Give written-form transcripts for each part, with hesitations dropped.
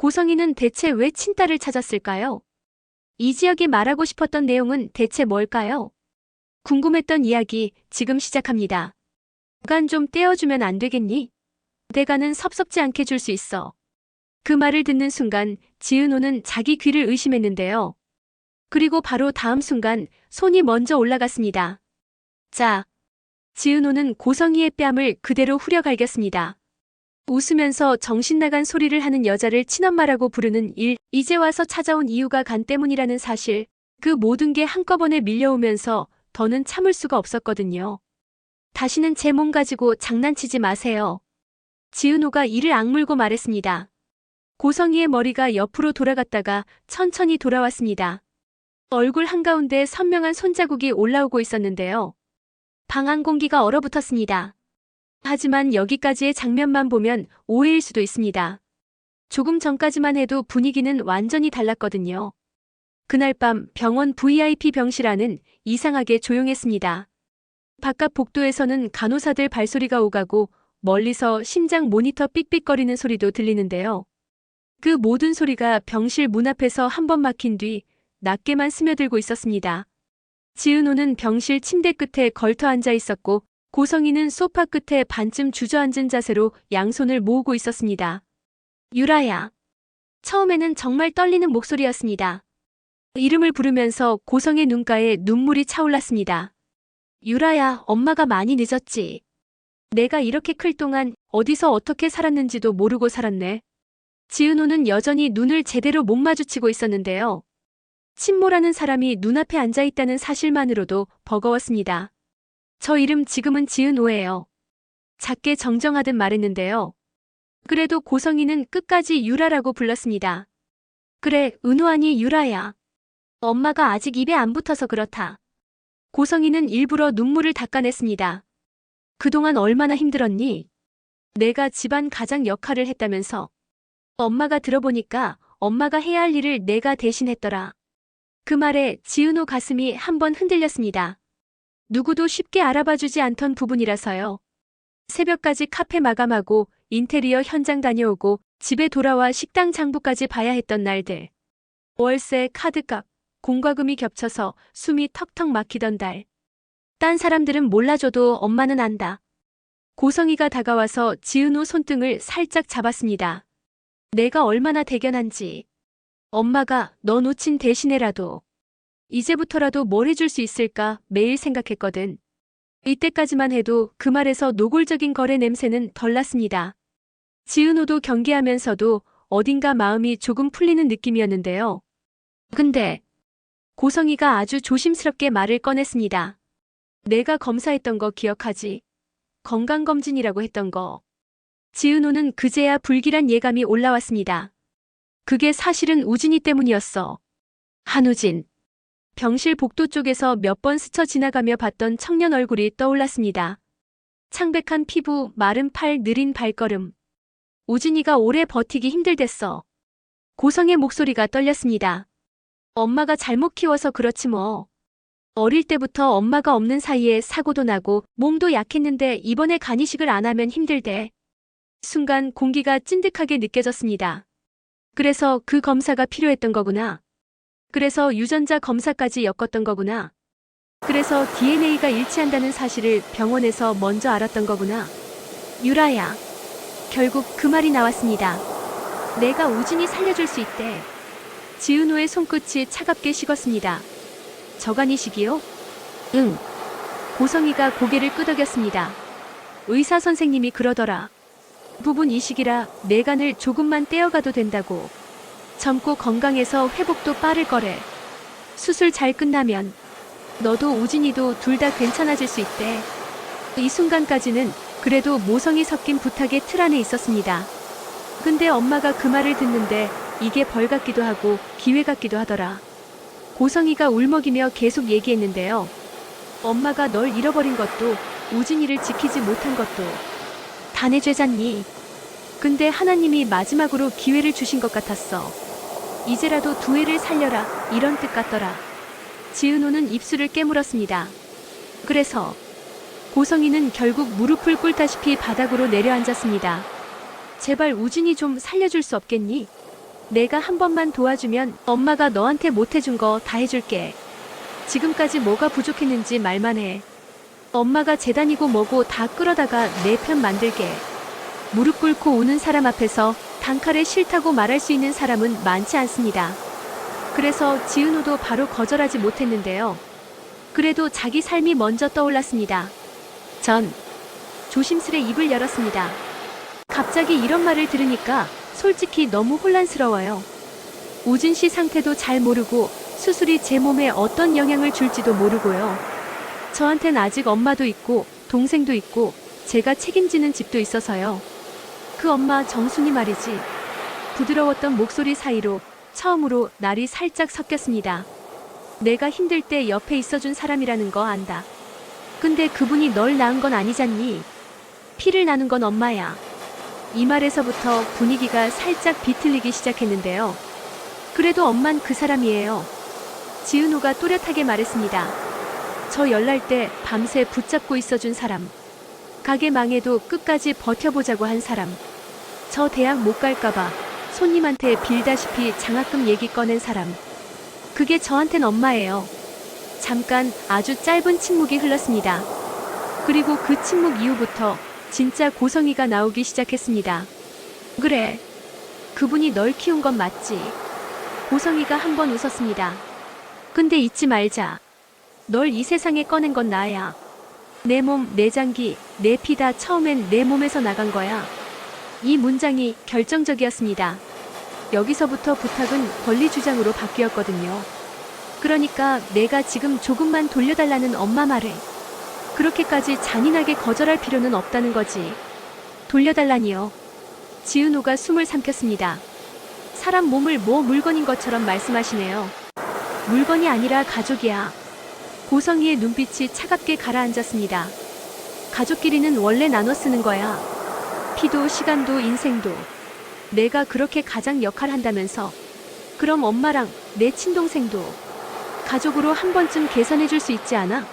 고성이는 대체 왜 친딸을 찾았을까요? 이 지역이 말하고 싶었던 내용은 대체 뭘까요? 궁금했던 이야기 지금 시작합니다. 시간 좀 떼어주면 안 되겠니? 대가는 섭섭지 않게 줄 수 있어. 그 말을 듣는 순간 지은호는 자기 귀를 의심했는데요. 그리고 바로 다음 순간 손이 먼저 올라갔습니다. 자, 지은호는 고성이의 뺨을 그대로 후려갈겼습니다. 웃으면서 정신나간 소리를 하는 여자를 친엄마라고 부르는 일, 이제 와서 찾아온 이유가 간 때문이라는 사실, 그 모든 게 한꺼번에 밀려오면서 더는 참을 수가 없었거든요. 다시는 제 몸 가지고 장난치지 마세요. 지은호가 이를 악물고 말했습니다. 고성이의 머리가 옆으로 돌아갔다가 천천히 돌아왔습니다. 얼굴 한가운데 선명한 손자국이 올라오고 있었는데요. 방 안 공기가 얼어붙었습니다. 하지만 여기까지의 장면만 보면 오해일 수도 있습니다. 조금 전까지만 해도 분위기는 완전히 달랐거든요. 그날 밤 병원 VIP 병실 안은 이상하게 조용했습니다. 바깥 복도에서는 간호사들 발소리가 오가고 멀리서 심장 모니터 삑삑거리는 소리도 들리는데요. 그 모든 소리가 병실 문 앞에서 한 번 막힌 뒤 낮게만 스며들고 있었습니다. 지은호는 병실 침대 끝에 걸터 앉아 있었고 고성이는 소파 끝에 반쯤 주저앉은 자세로 양손을 모으고 있었습니다. 유라야. 처음에는 정말 떨리는 목소리였습니다. 이름을 부르면서 고성의 눈가에 눈물이 차올랐습니다. 유라야, 엄마가 많이 늦었지. 내가 이렇게 클 동안 어디서 어떻게 살았는지도 모르고 살았네. 지은호는 여전히 눈을 제대로 못 마주치고 있었는데요. 친모라는 사람이 눈앞에 앉아 있다는 사실만으로도 버거웠습니다. 저 이름 지금은 지은호예요. 작게 정정하듯 말했는데요. 그래도 고성이는 끝까지 유라라고 불렀습니다. 그래, 은호 아니 유라야. 엄마가 아직 입에 안 붙어서 그렇다. 고성이는 일부러 눈물을 닦아냈습니다. 그동안 얼마나 힘들었니? 내가 집안 가장 역할을 했다면서. 엄마가 들어보니까 엄마가 해야 할 일을 내가 대신했더라. 그 말에 지은호 가슴이 한번 흔들렸습니다. 누구도 쉽게 알아봐주지 않던 부분이라서요. 새벽까지 카페 마감하고 인테리어 현장 다녀오고 집에 돌아와 식당 장부까지 봐야 했던 날들. 월세, 카드값, 공과금이 겹쳐서 숨이 턱턱 막히던 달. 딴 사람들은 몰라줘도 엄마는 안다. 고성이가 다가와서 지은호 손등을 살짝 잡았습니다. 내가 얼마나 대견한지. 엄마가 너 놓친 대신에라도. 이제부터라도 뭘 해줄 수 있을까 매일 생각했거든. 이때까지만 해도 그 말에서 노골적인 거래 냄새는 덜 났습니다. 지은호도 경계하면서도 어딘가 마음이 조금 풀리는 느낌이었는데요. 근데 고성이가 아주 조심스럽게 말을 꺼냈습니다. 내가 검사했던 거 기억하지? 건강검진이라고 했던 거. 지은호는 그제야 불길한 예감이 올라왔습니다. 그게 사실은 우진이 때문이었어. 한우진. 병실 복도 쪽에서 몇 번 스쳐 지나가며 봤던 청년 얼굴이 떠올랐습니다. 창백한 피부, 마른 팔, 느린 발걸음. 우진이가 오래 버티기 힘들댔어. 고성의 목소리가 떨렸습니다. 엄마가 잘못 키워서 그렇지 뭐. 어릴 때부터 엄마가 없는 사이에 사고도 나고 몸도 약했는데 이번에 간이식을 안 하면 힘들대. 순간 공기가 찐득하게 느껴졌습니다. 그래서 그 검사가 필요했던 거구나. 그래서 유전자 검사까지 엮었던 거구나. 그래서 DNA가 일치한다는 사실을 병원에서 먼저 알았던 거구나. 유라야. 결국 그 말이 나왔습니다. 내가 우진이 살려줄 수 있대. 지은호의 손끝이 차갑게 식었습니다. 저간이식이요? 응. 고성이가 고개를 끄덕였습니다. 의사 선생님이 그러더라. 부분 이식이라 뇌간을 조금만 떼어가도 된다고. 젊고 건강해서 회복도 빠를 거래. 수술 잘 끝나면 너도 우진이도 둘 다 괜찮아질 수 있대. 이 순간까지는 그래도 모성이 섞인 부탁의 틀 안에 있었습니다. 근데 엄마가 그 말을 듣는데 이게 벌 같기도 하고 기회 같기도 하더라. 고성이가 울먹이며 계속 얘기했는데요. 엄마가 널 잃어버린 것도 우진이를 지키지 못한 것도 다 내 죄잖니. 근데 하나님이 마지막으로 기회를 주신 것 같았어. 이제라도 두 애를 살려라 이런 뜻 같더라. 지은호는 입술을 깨물었습니다. 그래서 고성이는 결국 무릎을 꿇다시피 바닥으로 내려앉았습니다. 제발 우진이 좀 살려줄 수 없겠니? 내가 한 번만 도와주면 엄마가 너한테 못해준 거 다 해줄게. 지금까지 뭐가 부족했는지 말만 해. 엄마가 재단이고 뭐고 다 끌어다가 내 편 만들게. 무릎 꿇고 우는 사람 앞에서 단칼에 싫다고 말할 수 있는 사람은 많지 않습니다. 그래서 지은호도 바로 거절하지 못했는데요. 그래도 자기 삶이 먼저 떠올랐습니다. 전 조심스레 입을 열었습니다. 갑자기 이런 말을 들으니까 솔직히 너무 혼란스러워요. 우진 씨 상태도 잘 모르고 수술이 제 몸에 어떤 영향을 줄지도 모르고요. 저한텐 아직 엄마도 있고 동생도 있고 제가 책임지는 집도 있어서요. 그 엄마 정순이 말이지. 부드러웠던 목소리 사이로 처음으로 날이 살짝 섞였습니다. 내가 힘들 때 옆에 있어준 사람이라는 거 안다. 근데 그분이 널 낳은 건 아니잖니. 피를 나눈 건 엄마야. 이 말에서부터 분위기가 살짝 비틀리기 시작했는데요. 그래도 엄만 그 사람이에요. 지은호가 또렷하게 말했습니다. 저 열날 때 밤새 붙잡고 있어준 사람. 가게 망해도 끝까지 버텨보자고 한 사람. 저 대학 못 갈까봐 손님한테 빌다시피 장학금 얘기 꺼낸 사람. 그게 저한텐 엄마예요. 잠깐 아주 짧은 침묵이 흘렀습니다. 그리고 그 침묵 이후부터 진짜 고성이가 나오기 시작했습니다. 그래. 그분이 널 키운 건 맞지. 고성이가 한번 웃었습니다. 근데 잊지 말자. 널 이 세상에 꺼낸 건 나야. 내 몸, 내 장기, 내 피 다 처음엔 내 몸에서 나간 거야. 이 문장이 결정적이었습니다. 여기서부터 부탁은 권리 주장으로 바뀌었거든요. 그러니까 내가 지금 조금만 돌려달라는 엄마 말을 그렇게까지 잔인하게 거절할 필요는 없다는 거지. 돌려달라니요. 지은호가 숨을 삼켰습니다. 사람 몸을 뭐 물건인 것처럼 말씀하시네요. 물건이 아니라 가족이야. 고성이의 눈빛이 차갑게 가라앉았습니다. 가족끼리는 원래 나눠 쓰는 거야. 피도 시간도 인생도. 내가 그렇게 가장 역할 한다면서. 그럼 엄마랑 내 친동생도 가족으로 한 번쯤 계산해 줄 수 있지 않아?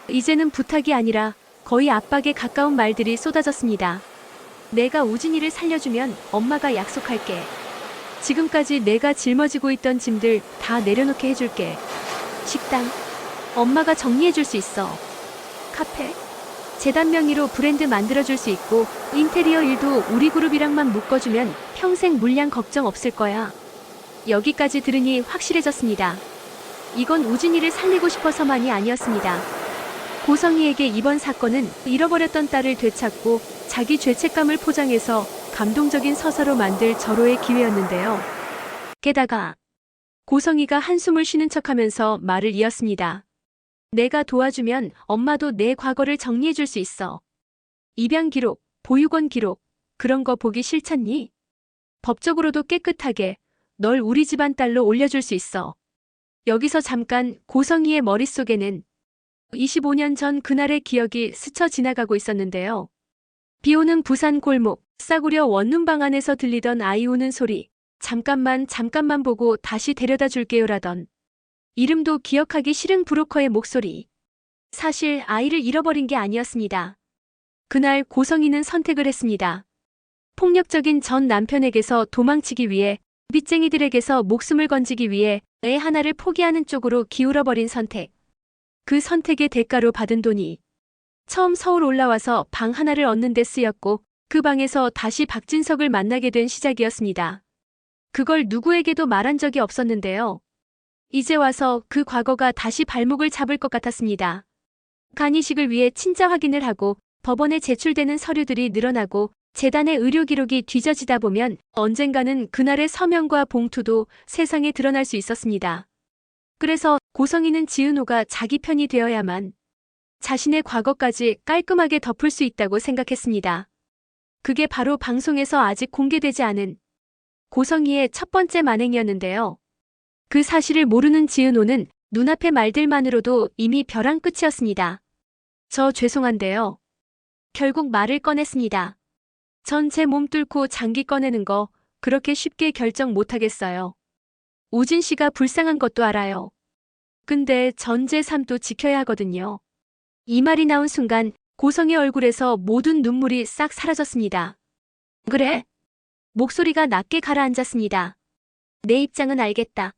이제는 부탁이 아니라 거의 압박에 가까운 말들이 쏟아졌습니다. 내가 우진이를 살려주면 엄마가 약속할게. 지금까지 내가 짊어지고 있던 짐들 다 내려놓게 해줄게. 식당, 엄마가 정리해줄 수 있어. 카페, 재단 명의로 브랜드 만들어줄 수 있고 인테리어 일도 우리 그룹이랑만 묶어주면 평생 물량 걱정 없을 거야. 여기까지 들으니 확실해졌습니다. 이건 우진이를 살리고 싶어서만이 아니었습니다. 고성이에게 이번 사건은 잃어버렸던 딸을 되찾고 자기 죄책감을 포장해서 감동적인 서사로 만들 절호의 기회였는데요. 게다가 고성이가 한숨을 쉬는 척하면서 말을 이었습니다. 내가 도와주면 엄마도 내 과거를 정리해줄 수 있어. 입양 기록, 보육원 기록, 그런 거 보기 싫잖니? 법적으로도 깨끗하게 널 우리 집안 딸로 올려줄 수 있어. 여기서 잠깐 고성이의 머릿속에는 25년 전 그날의 기억이 스쳐 지나가고 있었는데요. 비오는 부산 골목, 싸구려 원룸방 안에서 들리던 아이 우는 소리, 잠깐만 보고 다시 데려다 줄게요라던 이름도 기억하기 싫은 브로커의 목소리. 사실 아이를 잃어버린 게 아니었습니다. 그날 고성이는 선택을 했습니다. 폭력적인 전 남편에게서 도망치기 위해, 빚쟁이들에게서 목숨을 건지기 위해 애 하나를 포기하는 쪽으로 기울어버린 선택. 그 선택의 대가로 받은 돈이 처음 서울 올라와서 방 하나를 얻는 데 쓰였고 그 방에서 다시 박진석을 만나게 된 시작이었습니다. 그걸 누구에게도 말한 적이 없었는데요. 이제 와서 그 과거가 다시 발목을 잡을 것 같았습니다. 간이식을 위해 친자 확인을 하고 법원에 제출되는 서류들이 늘어나고 재단의 의료 기록이 뒤져지다 보면 언젠가는 그날의 서명과 봉투도 세상에 드러날 수 있었습니다. 그래서 고성이는 지은호가 자기 편이 되어야만 자신의 과거까지 깔끔하게 덮을 수 있다고 생각했습니다. 그게 바로 방송에서 아직 공개되지 않은 고성이의 첫 번째 만행이었는데요. 그 사실을 모르는 지은호는 눈앞의 말들만으로도 이미 벼랑 끝이었습니다. 저 죄송한데요. 결국 말을 꺼냈습니다. 전 제 몸 뚫고 장기 꺼내는 거 그렇게 쉽게 결정 못하겠어요. 우진 씨가 불쌍한 것도 알아요. 근데 전 제 삶도 지켜야 하거든요. 이 말이 나온 순간 고성의 얼굴에서 모든 눈물이 싹 사라졌습니다. 그래? 목소리가 낮게 가라앉았습니다. 내 입장은 알겠다.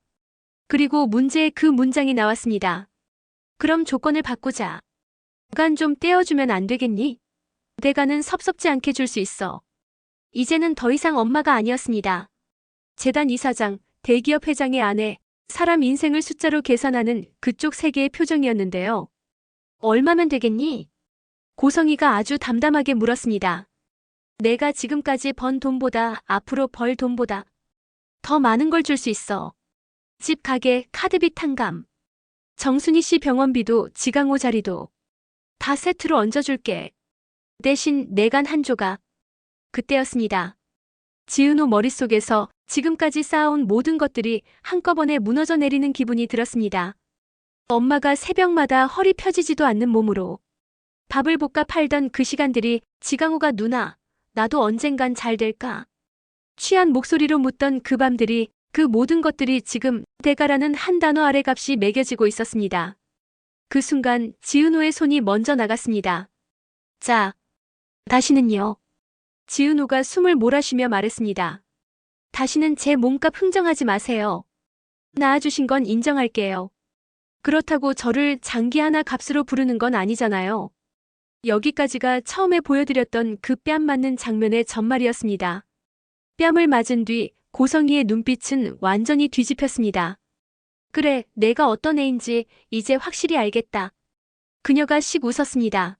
그리고 문제의 그 문장이 나왔습니다. 그럼 조건을 바꾸자. 구간 좀 떼어주면 안 되겠니? 대가는 섭섭지 않게 줄 수 있어. 이제는 더 이상 엄마가 아니었습니다. 재단 이사장, 대기업 회장의 아내, 사람 인생을 숫자로 계산하는 그쪽 세계의 표정이었는데요. 얼마면 되겠니? 고성이가 아주 담담하게 물었습니다. 내가 지금까지 번 돈보다 앞으로 벌 돈보다 더 많은 걸 줄 수 있어. 집, 가게, 카드비 탕감. 정순이 씨 병원비도 지강호 자리도 다 세트로 얹어줄게. 대신 내간 한 조각. 그때였습니다. 지은호 머릿속에서 지금까지 쌓아온 모든 것들이 한꺼번에 무너져 내리는 기분이 들었습니다. 엄마가 새벽마다 허리 펴지지도 않는 몸으로 밥을 볶아 팔던 그 시간들이 지강호가 누나, 나도 언젠간 잘 될까? 취한 목소리로 묻던 그 밤들이 그 모든 것들이 지금 대가라는 한 단어 아래 값이 매겨지고 있었습니다. 그 순간 지은호의 손이 먼저 나갔습니다. 자, 다시는요. 지은호가 숨을 몰아쉬며 말했습니다. 다시는 제 몸값 흥정하지 마세요. 낳아주신 건 인정할게요. 그렇다고 저를 장기 하나 값으로 부르는 건 아니잖아요. 여기까지가 처음에 보여드렸던 그 뺨 맞는 장면의 전말이었습니다. 뺨을 맞은 뒤 고성희의 눈빛은 완전히 뒤집혔습니다. 그래, 내가 어떤 애인지 이제 확실히 알겠다. 그녀가 씩 웃었습니다.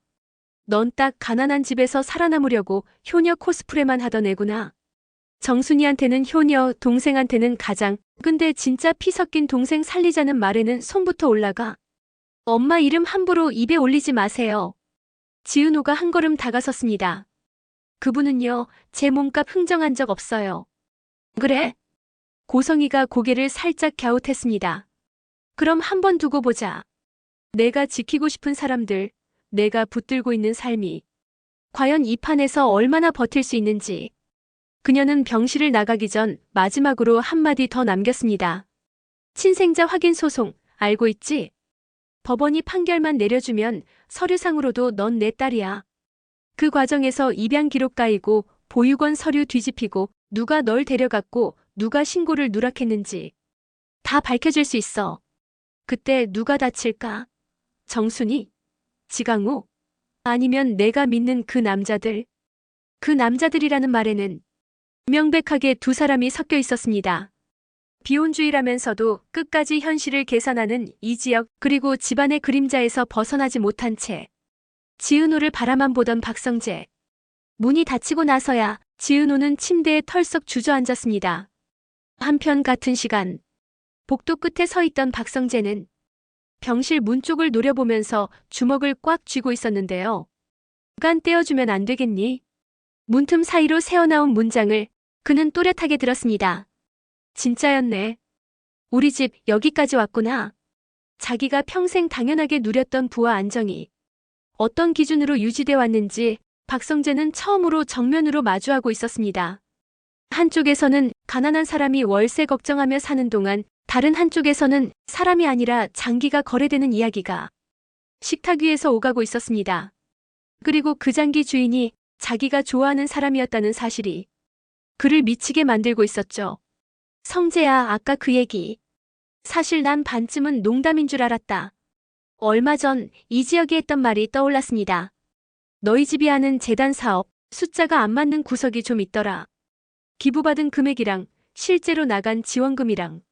넌 딱 가난한 집에서 살아남으려고 효녀 코스프레만 하던 애구나. 정순이한테는 효녀, 동생한테는 가장, 근데 진짜 피 섞인 동생 살리자는 말에는 손부터 올라가. 엄마 이름 함부로 입에 올리지 마세요. 지은호가 한 걸음 다가섰습니다. 그분은요, 제 몸값 흥정한 적 없어요. 그래? 고성희가 고개를 살짝 갸웃했습니다. 그럼 한번 두고 보자. 내가 지키고 싶은 사람들, 내가 붙들고 있는 삶이 과연 이 판에서 얼마나 버틸 수 있는지. 그녀는 병실을 나가기 전 마지막으로 한마디 더 남겼습니다. 친생자 확인 소송, 알고 있지? 법원이 판결만 내려주면 서류상으로도 넌 내 딸이야. 그 과정에서 입양 기록 까이고 보육원 서류 뒤집히고 누가 널 데려갔고 누가 신고를 누락했는지 다 밝혀질 수 있어. 그때 누가 다칠까? 정순이? 지강호? 아니면 내가 믿는 그 남자들? 그 남자들이라는 말에는 명백하게 두 사람이 섞여 있었습니다. 비혼주의라면서도 끝까지 현실을 계산하는 이지혁, 그리고 집안의 그림자에서 벗어나지 못한 채 지은호를 바라만 보던 박성재. 문이 닫히고 나서야 지은호는 침대에 털썩 주저앉았습니다. 한편 같은 시간 복도 끝에 서 있던 박성재는 병실 문 쪽을 노려보면서 주먹을 꽉 쥐고 있었는데요. 간 떼어주면 안 되겠니? 문틈 사이로 새어나온 문장을 그는 또렷하게 들었습니다. 진짜였네. 우리 집 여기까지 왔구나. 자기가 평생 당연하게 누렸던 부와 안정이 어떤 기준으로 유지돼 왔는지 박성재는 처음으로 정면으로 마주하고 있었습니다. 한쪽에서는 가난한 사람이 월세 걱정하며 사는 동안 다른 한쪽에서는 사람이 아니라 장기가 거래되는 이야기가 식탁 위에서 오가고 있었습니다. 그리고 그 장기 주인이 자기가 좋아하는 사람이었다는 사실이 그를 미치게 만들고 있었죠. 성재야, 아까 그 얘기. 사실 난 반쯤은 농담인 줄 알았다. 얼마 전 이지혁이 했던 말이 떠올랐습니다. 너희 집이 하는 재단 사업, 숫자가 안 맞는 구석이 좀 있더라. 기부받은 금액이랑 실제로 나간 지원금이랑.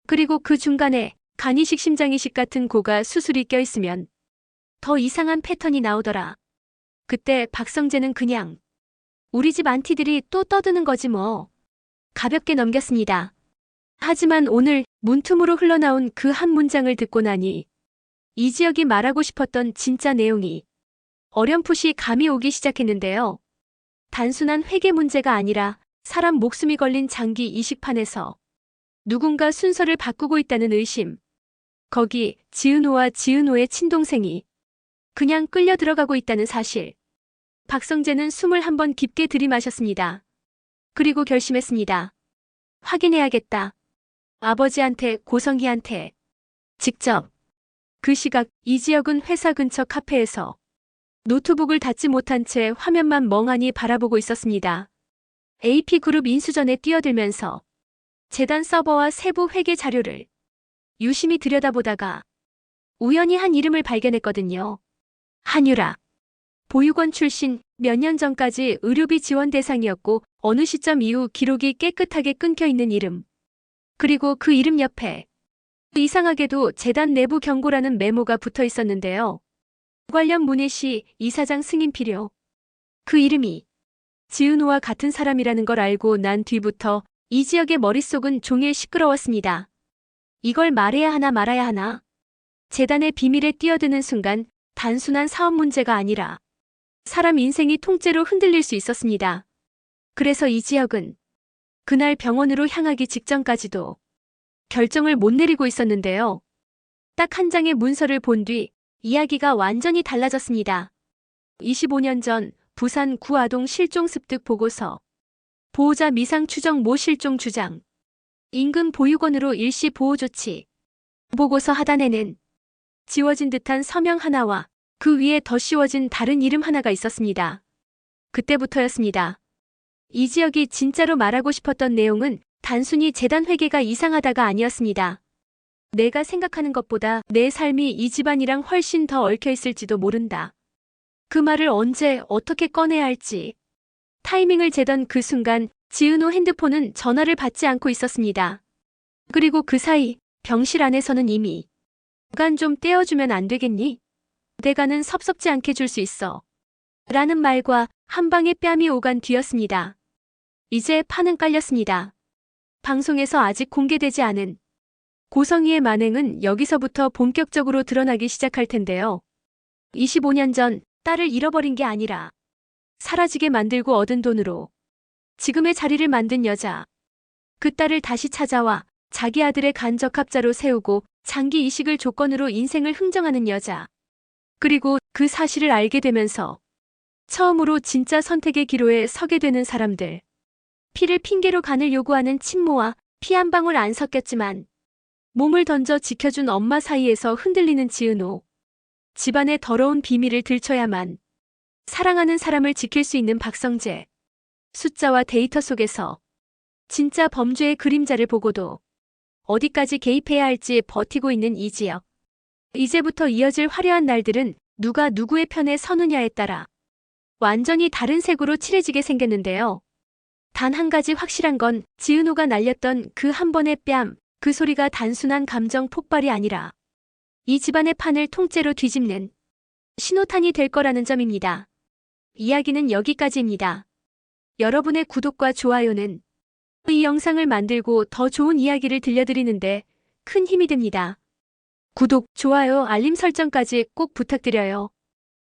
그리고 그 중간에 간이식 심장이식 같은 고가 수술이 껴있으면 더 이상한 패턴이 나오더라. 그때 박성재는 그냥 우리 집 안티들이 또 떠드는 거지 뭐. 가볍게 넘겼습니다. 하지만 오늘 문틈으로 흘러나온 그 한 문장을 듣고 나니 이지혁이 말하고 싶었던 진짜 내용이 어렴풋이 감이 오기 시작했는데요. 단순한 회계 문제가 아니라 사람 목숨이 걸린 장기 이식판에서 누군가 순서를 바꾸고 있다는 의심. 거기 지은호와 지은호의 친동생이 그냥 끌려 들어가고 있다는 사실. 박성재는 숨을 한번 깊게 들이마셨습니다. 그리고 결심했습니다. 확인해야겠다. 아버지한테, 고성희한테. 직접. 그 시각 이지혁은 회사 근처 카페에서 노트북을 닫지 못한 채 화면만 멍하니 바라보고 있었습니다. AP그룹 인수전에 뛰어들면서 재단 서버와 세부 회계 자료를 유심히 들여다보다가 우연히 한 이름을 발견했거든요. 한유라. 보육원 출신, 몇 년 전까지 의료비 지원 대상이었고 어느 시점 이후 기록이 깨끗하게 끊겨 있는 이름. 그리고 그 이름 옆에 이상하게도 재단 내부 경고라는 메모가 붙어 있었는데요. 관련 문의 시 이사장 승인 필요. 그 이름이 지은호와 같은 사람이라는 걸 알고 난 뒤부터 이 지역의 머릿속은 종일 시끄러웠습니다. 이걸 말해야 하나 말아야 하나. 재단의 비밀에 뛰어드는 순간 단순한 사업 문제가 아니라 사람 인생이 통째로 흔들릴 수 있었습니다. 그래서 이 지역은 그날 병원으로 향하기 직전까지도 결정을 못 내리고 있었는데요. 딱 한 장의 문서를 본 뒤 이야기가 완전히 달라졌습니다. 25년 전 부산 구아동 실종 습득 보고서. 보호자 미상 추정 모 실종 주장. 인근 보육원으로 일시 보호 조치. 보고서 하단에는 지워진 듯한 서명 하나와 그 위에 더 씌워진 다른 이름 하나가 있었습니다. 그때부터였습니다. 이 지역이 진짜로 말하고 싶었던 내용은 단순히 재단 회계가 이상하다가 아니었습니다. 내가 생각하는 것보다 내 삶이 이 집안이랑 훨씬 더 얽혀 있을지도 모른다. 그 말을 언제 어떻게 꺼내야 할지. 타이밍을 재던 그 순간 지은호 핸드폰은 전화를 받지 않고 있었습니다. 그리고 그 사이 병실 안에서는 이미 "시간 좀 떼어주면 안 되겠니? 대가는 섭섭지 않게 줄 수 있어." 라는 말과 한 방에 뺨이 오간 뒤였습니다. 이제 판은 깔렸습니다. 방송에서 아직 공개되지 않은 고성희의 만행은 여기서부터 본격적으로 드러나기 시작할 텐데요. 25년 전 딸을 잃어버린 게 아니라 사라지게 만들고 얻은 돈으로 지금의 자리를 만든 여자. 그 딸을 다시 찾아와 자기 아들의 간적합자로 세우고 장기 이식을 조건으로 인생을 흥정하는 여자. 그리고 그 사실을 알게 되면서 처음으로 진짜 선택의 기로에 서게 되는 사람들. 피를 핑계로 간을 요구하는 친모와 피 한 방울 안 섞였지만 몸을 던져 지켜준 엄마 사이에서 흔들리는 지은호. 집안의 더러운 비밀을 들춰야만 사랑하는 사람을 지킬 수 있는 박성재. 숫자와 데이터 속에서 진짜 범죄의 그림자를 보고도 어디까지 개입해야 할지 버티고 있는 이 지역. 이제부터 이어질 화려한 날들은 누가 누구의 편에 서느냐에 따라 완전히 다른 색으로 칠해지게 생겼는데요. 단 한 가지 확실한 건 지은호가 날렸던 그 한 번의 뺨, 그 소리가 단순한 감정 폭발이 아니라 이 집안의 판을 통째로 뒤집는 신호탄이 될 거라는 점입니다. 이야기는 여기까지입니다. 여러분의 구독과 좋아요는 이 영상을 만들고 더 좋은 이야기를 들려드리는데 큰 힘이 됩니다. 구독, 좋아요, 알림 설정까지 꼭 부탁드려요.